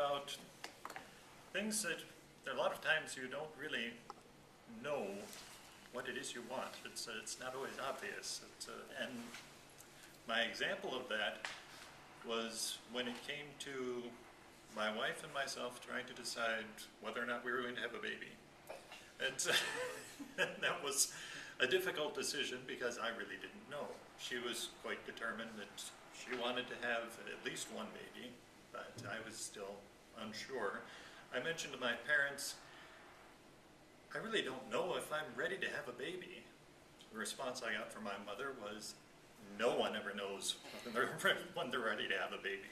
about things that there are a lot of times you don't really know what it is you want. It's not always obvious. And my example of that was when it came to my wife and myself trying to decide whether or not we were going to have a baby. That was a difficult decision because I really didn't know. She was quite determined that she wanted to have at least one baby, but I was still unsure. I mentioned to my parents, I really don't know if I'm ready to have a baby. The response I got from my mother was, no one ever knows when they're ready to have a baby.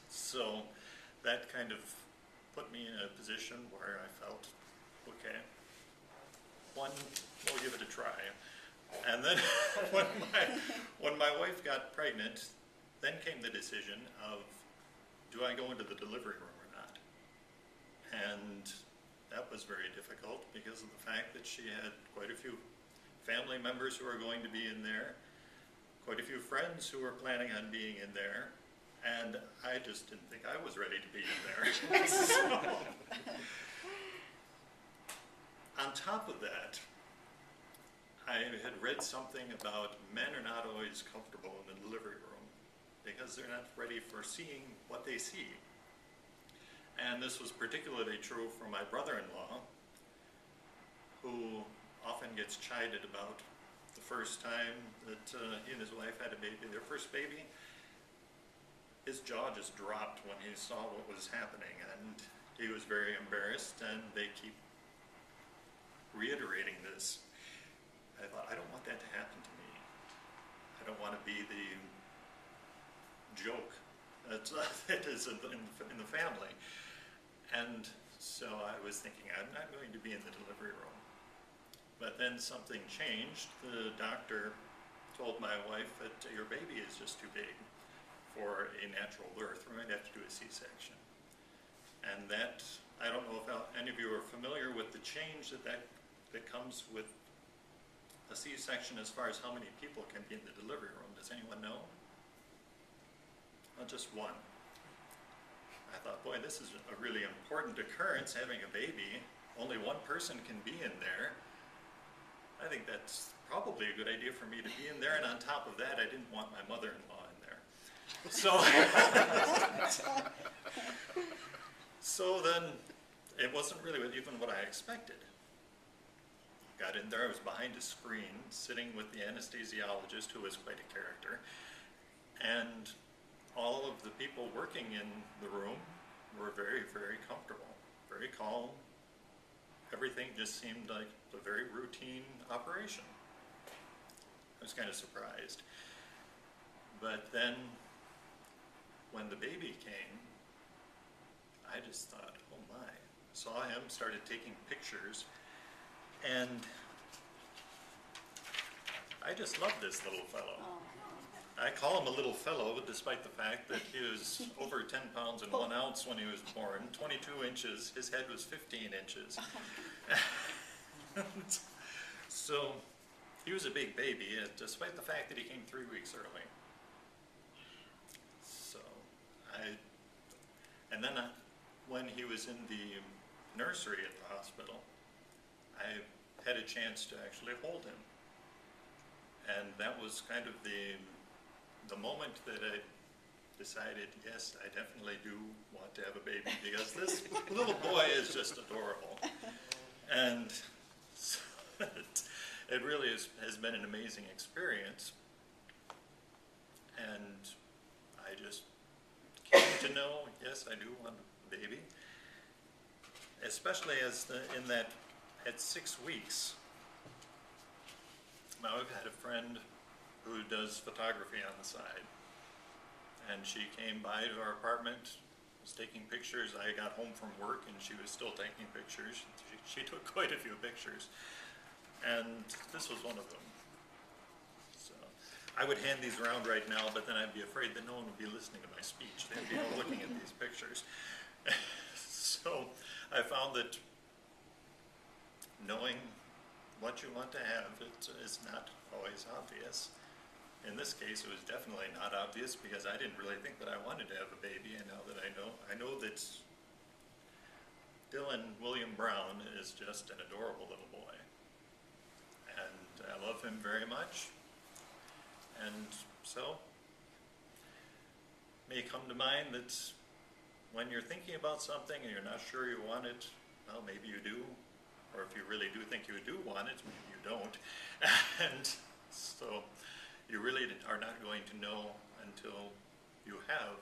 So that kind of put me in a position where I felt, okay, we'll give it a try. And then when my wife got pregnant, then came the decision of, do I go into the delivery room or not? And that was very difficult because of the fact that she had quite a few family members who were going to be in there, quite a few friends who were planning on being in there, and I just didn't think I was ready to be in there. So, on top of that, I had read something about men are not always comfortable in the delivery room because they're not ready for seeing what they see. And this was particularly true for my brother-in-law, who often gets chided about the first time that he and his wife had a baby, their first baby. His jaw just dropped when he saw what was happening, and he was very embarrassed, and they keep reiterating this. I thought, I don't want that to happen to me. I don't want to be the joke that is in the family. And so I was thinking, I'm not going to be in the delivery room. But then something changed. The doctor told my wife that your baby is just too big for a natural birth. We're going to have to do a C-section. And that, I don't know if any of you are familiar with the change that comes with a C-section as far as how many people can be in the delivery room. Does anyone know? Well, just one. I thought, boy, this is a really important occurrence, having a baby. Only one person can be in there. I think that's probably a good idea for me to be in there, and on top of that, I didn't want my mother-in-law in there. So then, it wasn't really even what I expected. Got in there, I was behind a screen, sitting with the anesthesiologist, who was quite a character, and all of the people working in the room were very, very comfortable, very calm. Everything just seemed like a very routine operation. I was kind of surprised. But then, when the baby came, I just thought, oh my. Saw him, started taking pictures, and I just love this little fellow. I call him a little fellow, despite the fact that he was over 10 pounds and 1 ounce when he was born, 22 inches, his head was 15 inches. So he was a big baby, despite the fact that he came 3 weeks early. So when he was in the nursery at the hospital, I had a chance to actually hold him. And that was kind of the moment that I decided, yes, I definitely do want to have a baby, because this little boy is just adorable. And so it really has been an amazing experience. And I just came to know, yes, I do want a baby. Especially at 6 weeks. Now, I've had a friend who does photography on the side, and she came by to our apartment, was taking pictures. I got home from work and she was still taking pictures. She took quite a few pictures, and this was one of them. So I would hand these around right now, but then I'd be afraid that no one would be listening to my speech. They'd be all looking at these pictures. So I found that knowing what you want to have, it's not always obvious. in this case, it was definitely not obvious because I didn't really think that I wanted to have a baby, and now that I know that Dylan William Brown is just an adorable little boy. And I love him very much. And so, may come to mind that when you're thinking about something and you're not sure you want it, well, maybe you do. Or if you really do think you do want it, maybe you don't. And so, you really are not going to know until you have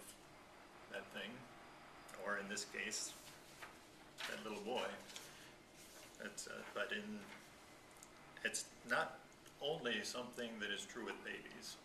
that thing, or in this case, that little boy. But it's not only something that is true with babies.